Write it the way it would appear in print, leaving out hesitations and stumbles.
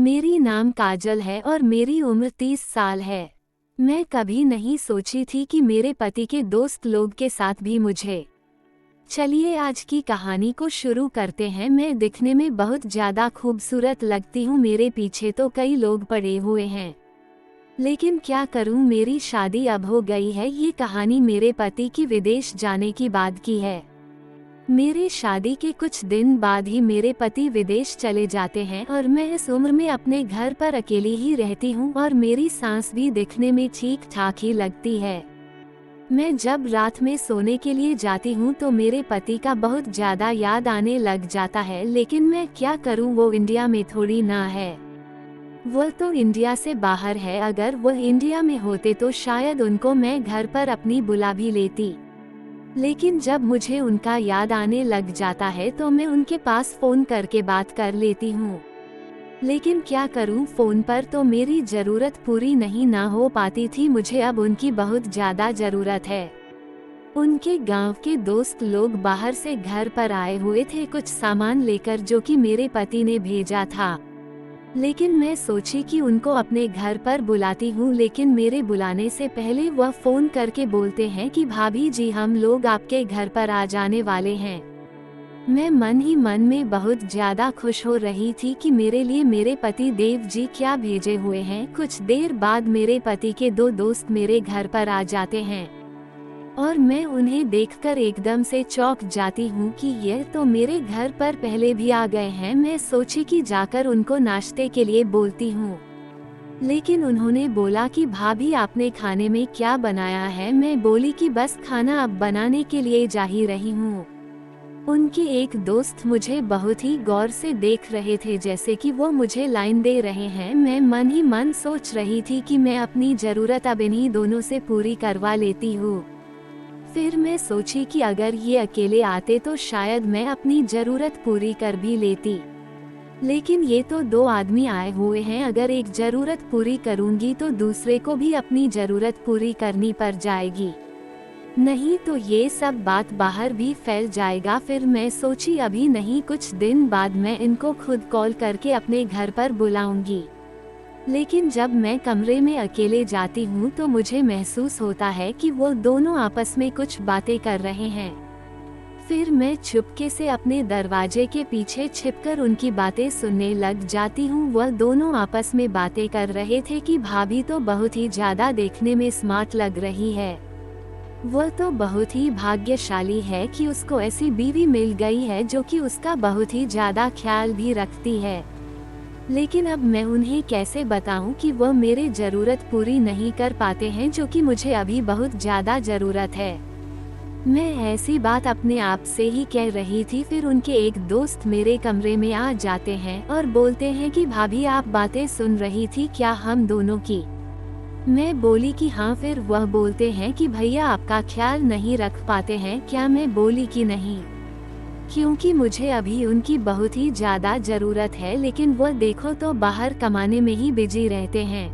मेरी नाम काजल है और मेरी उम्र 30 साल है। मैं कभी नहीं सोची थी कि मेरे पति के दोस्त लोग के साथ भी मुझे। चलिए आज की कहानी को शुरू करते हैं। मैं दिखने में बहुत ज़्यादा खूबसूरत लगती हूँ। मेरे पीछे तो कई लोग पड़े हुए हैं, लेकिन क्या करूँ, मेरी शादी अब हो गई है। ये कहानी मेरे पति की विदेश जाने की बाद की है। मेरे शादी के कुछ दिन बाद ही मेरे पति विदेश चले जाते हैं और मैं इस उम्र में अपने घर पर अकेली ही रहती हूँ और मेरी सांस भी दिखने में ठीक ठाक ही लगती है। मैं जब रात में सोने के लिए जाती हूँ तो मेरे पति का बहुत ज़्यादा याद आने लग जाता है, लेकिन मैं क्या करूँ, वो इंडिया में थोड़ी ना है। वह तो इंडिया से बाहर है। अगर वह इंडिया में होते तो शायद उनको मैं घर पर अपनी बुला भी लेती, लेकिन जब मुझे उनका याद आने लग जाता है तो मैं उनके पास फ़ोन करके बात कर लेती हूँ। लेकिन क्या करूँ, फ़ोन पर तो मेरी ज़रूरत पूरी नहीं ना हो पाती थी। मुझे अब उनकी बहुत ज़्यादा ज़रूरत है। उनके गांव के दोस्त लोग बाहर से घर पर आए हुए थे कुछ सामान लेकर, जो कि मेरे पति ने भेजा था। लेकिन मैं सोची कि उनको अपने घर पर बुलाती हूँ, लेकिन मेरे बुलाने से पहले वह फ़ोन करके बोलते हैं कि भाभी जी, हम लोग आपके घर पर आ जाने वाले हैं। मैं मन ही मन में बहुत ज़्यादा खुश हो रही थी कि मेरे लिए मेरे पति देव जी क्या भेजे हुए हैं। कुछ देर बाद मेरे पति के दो दोस्त मेरे घर पर आ जाते हैं और मैं उन्हें देखकर एकदम से चौंक जाती हूँ कि यह तो मेरे घर पर पहले भी आ गए हैं। मैं सोची कि जाकर उनको नाश्ते के लिए बोलती हूँ, लेकिन उन्होंने बोला कि भाभी आपने खाने में क्या बनाया है। मैं बोली कि बस खाना अब बनाने के लिए जा ही रही हूँ। उनके एक दोस्त मुझे बहुत ही गौर से देख रहे थे, जैसे कि वो मुझे लाइन दे रहे हैं। मैं मन ही मन सोच रही थी कि मैं अपनी ज़रूरत अब इन्हीं दोनों से पूरी करवा लेती हूँ। फिर मैं सोची कि अगर ये अकेले आते तो शायद मैं अपनी ज़रूरत पूरी कर भी लेती, लेकिन ये तो दो आदमी आए हुए हैं। अगर एक ज़रूरत पूरी करूंगी तो दूसरे को भी अपनी ज़रूरत पूरी करनी पड़ जाएगी, नहीं तो ये सब बात बाहर भी फैल जाएगा। फिर मैं सोची अभी नहीं, कुछ दिन बाद मैं इनको खुद कॉल करके अपने घर पर बुलाऊंगी। लेकिन जब मैं कमरे में अकेले जाती हूँ तो मुझे महसूस होता है कि वो दोनों आपस में कुछ बातें कर रहे हैं। फिर मैं चुपके से अपने दरवाजे के पीछे छिपकर उनकी बातें सुनने लग जाती हूँ। वह दोनों आपस में बातें कर रहे थे कि भाभी तो बहुत ही ज़्यादा देखने में स्मार्ट लग रही है। वह तो बहुत ही भाग्यशाली है कि उसको ऐसी बीवी मिल गई है जो कि उसका बहुत ही ज़्यादा ख्याल भी रखती है। लेकिन अब मैं उन्हें कैसे बताऊं कि वह मेरी ज़रूरत पूरी नहीं कर पाते हैं, जो कि मुझे अभी बहुत ज़्यादा ज़रूरत है। मैं ऐसी बात अपने आप से ही कह रही थी। फिर उनके एक दोस्त मेरे कमरे में आ जाते हैं और बोलते हैं कि भाभी आप बातें सुन रही थी क्या हम दोनों की। मैं बोली कि हाँ। फिर वह बोलते हैं कि भैया आपका ख्याल नहीं रख पाते हैं क्या। मैं बोली कि नहीं, क्योंकि मुझे अभी उनकी बहुत ही ज़्यादा ज़रूरत है। लेकिन वह देखो तो बाहर कमाने में ही बिजी रहते हैं।